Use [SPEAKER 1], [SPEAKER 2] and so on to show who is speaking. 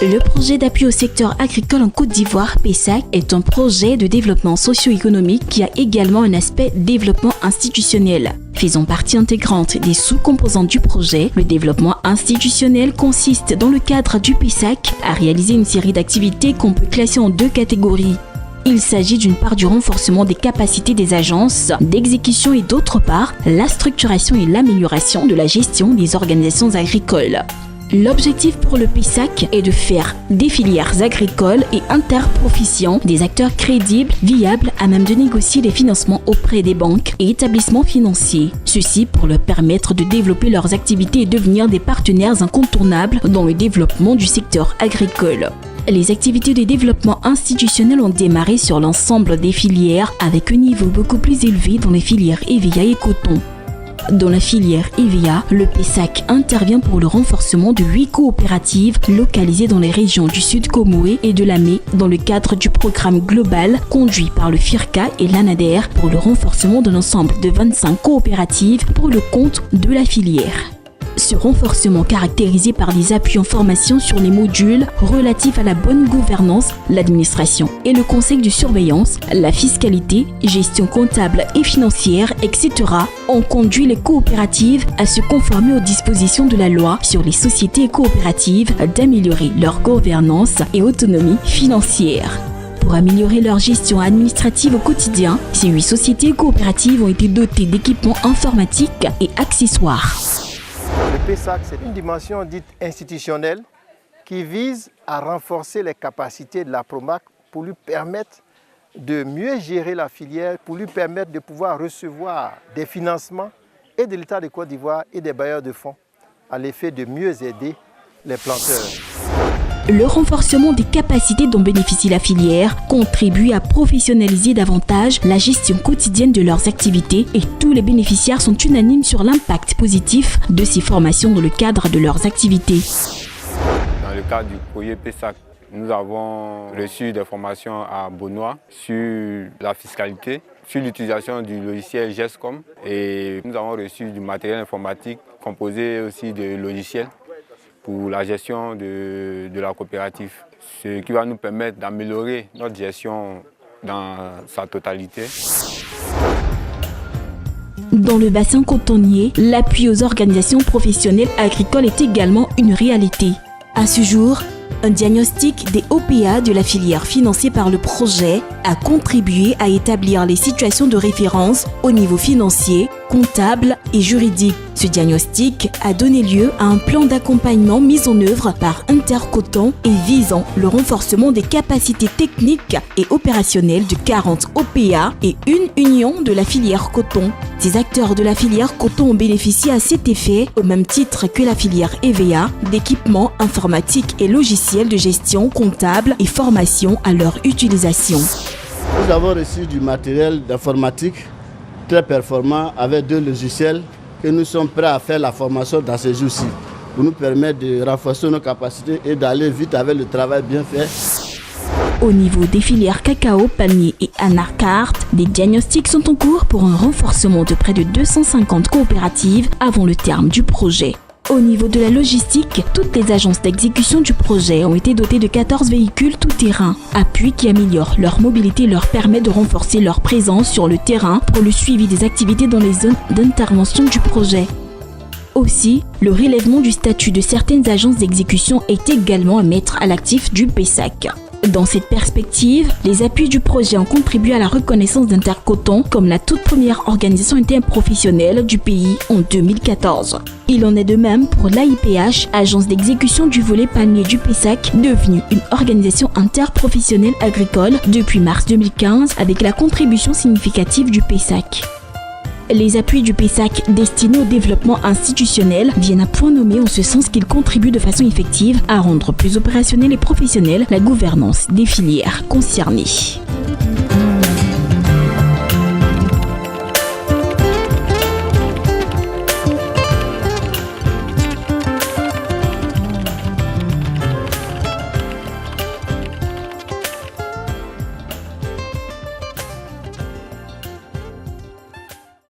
[SPEAKER 1] Le projet d'appui au secteur agricole en Côte d'Ivoire, PESAC, est un projet de développement socio-économique qui a également un aspect développement institutionnel. Faisant partie intégrante des sous-composantes du projet, le développement institutionnel consiste, dans le cadre du PESAC, à réaliser une série d'activités qu'on peut classer en deux catégories. Il s'agit d'une part du renforcement des capacités des agences d'exécution et d'autre part, la structuration et l'amélioration de la gestion des organisations agricoles. L'objectif pour le PESAC est de faire des filières agricoles et interprofessions des acteurs crédibles, viables, à même de négocier les financements auprès des banques et établissements financiers. Ceci pour leur permettre de développer leurs activités et devenir des partenaires incontournables dans le développement du secteur agricole. Les activités de développement institutionnel ont démarré sur l'ensemble des filières avec un niveau beaucoup plus élevé dans les filières EVA et coton. Dans la filière EVA, le PESAC intervient pour le renforcement de 8 coopératives localisées dans les régions du Sud Comoé et de Lamé dans le cadre du programme global conduit par le FIRCA et l'ANADER pour le renforcement d'un ensemble de 25 coopératives pour le compte de la filière. Ce renforcement caractérisé par des appuis en formation sur les modules relatifs à la bonne gouvernance, l'administration et le conseil de surveillance, la fiscalité, gestion comptable et financière, etc. ont conduit les coopératives à se conformer aux dispositions de la loi sur les sociétés coopératives d'améliorer leur gouvernance et autonomie financière. Pour améliorer leur gestion administrative au quotidien, ces 8 sociétés coopératives ont été dotées d'équipements informatiques et accessoires.
[SPEAKER 2] Le PESAC, c'est une dimension dite institutionnelle qui vise à renforcer les capacités de la PROMAC pour lui permettre de mieux gérer la filière, pour lui permettre de pouvoir recevoir des financements et de l'État de Côte d'Ivoire et des bailleurs de fonds à l'effet de mieux aider les planteurs.
[SPEAKER 1] Le renforcement des capacités dont bénéficie la filière contribue à professionnaliser davantage la gestion quotidienne de leurs activités et tous les bénéficiaires sont unanimes sur l'impact positif de ces formations dans le cadre de leurs activités.
[SPEAKER 3] Dans le cadre du projet PESAC, nous avons reçu des formations à Benoît sur la fiscalité, sur l'utilisation du logiciel GESCOM et nous avons reçu du matériel informatique composé aussi de logiciels pour la gestion de la coopérative, ce qui va nous permettre d'améliorer notre gestion dans sa totalité.
[SPEAKER 1] Dans le bassin cotonnier, l'appui aux organisations professionnelles agricoles est également une réalité. À ce jour, un diagnostic des OPA de la filière financée par le projet a contribué à établir les situations de référence au niveau financier, comptable et juridique. Ce diagnostic a donné lieu à un plan d'accompagnement mis en œuvre par Intercoton et visant le renforcement des capacités techniques et opérationnelles de 40 OPA et une union de la filière coton. Ces acteurs de la filière coton ont bénéficié à cet effet, au même titre que la filière EVA, d'équipements informatiques et logiciels de gestion comptable et formation à leur utilisation.
[SPEAKER 4] Nous avons reçu du matériel d'informatique très performant avec 2 logiciels que nous sommes prêts à faire la formation dans ces jours-ci pour nous permettre de renforcer nos capacités et d'aller vite avec le travail bien fait.
[SPEAKER 1] Au niveau des filières cacao, palmier et anacarde, des diagnostics sont en cours pour un renforcement de près de 250 coopératives avant le terme du projet. Au niveau de la logistique, toutes les agences d'exécution du projet ont été dotées de 14 véhicules tout-terrain. Appui qui améliore leur mobilité et leur permet de renforcer leur présence sur le terrain pour le suivi des activités dans les zones d'intervention du projet. Aussi, le relèvement du statut de certaines agences d'exécution est également à mettre à l'actif du PESAC. Dans cette perspective, les appuis du projet ont contribué à la reconnaissance d'Intercoton comme la toute première organisation interprofessionnelle du pays en 2014. Il en est de même pour l'AIPH, agence d'exécution du volet palmier du PESAC, devenue une organisation interprofessionnelle agricole depuis mars 2015 avec la contribution significative du PESAC. Les appuis du PESAC destinés au développement institutionnel viennent à point nommé en ce sens qu'ils contribuent de façon effective à rendre plus opérationnelle et professionnelle la gouvernance des filières concernées.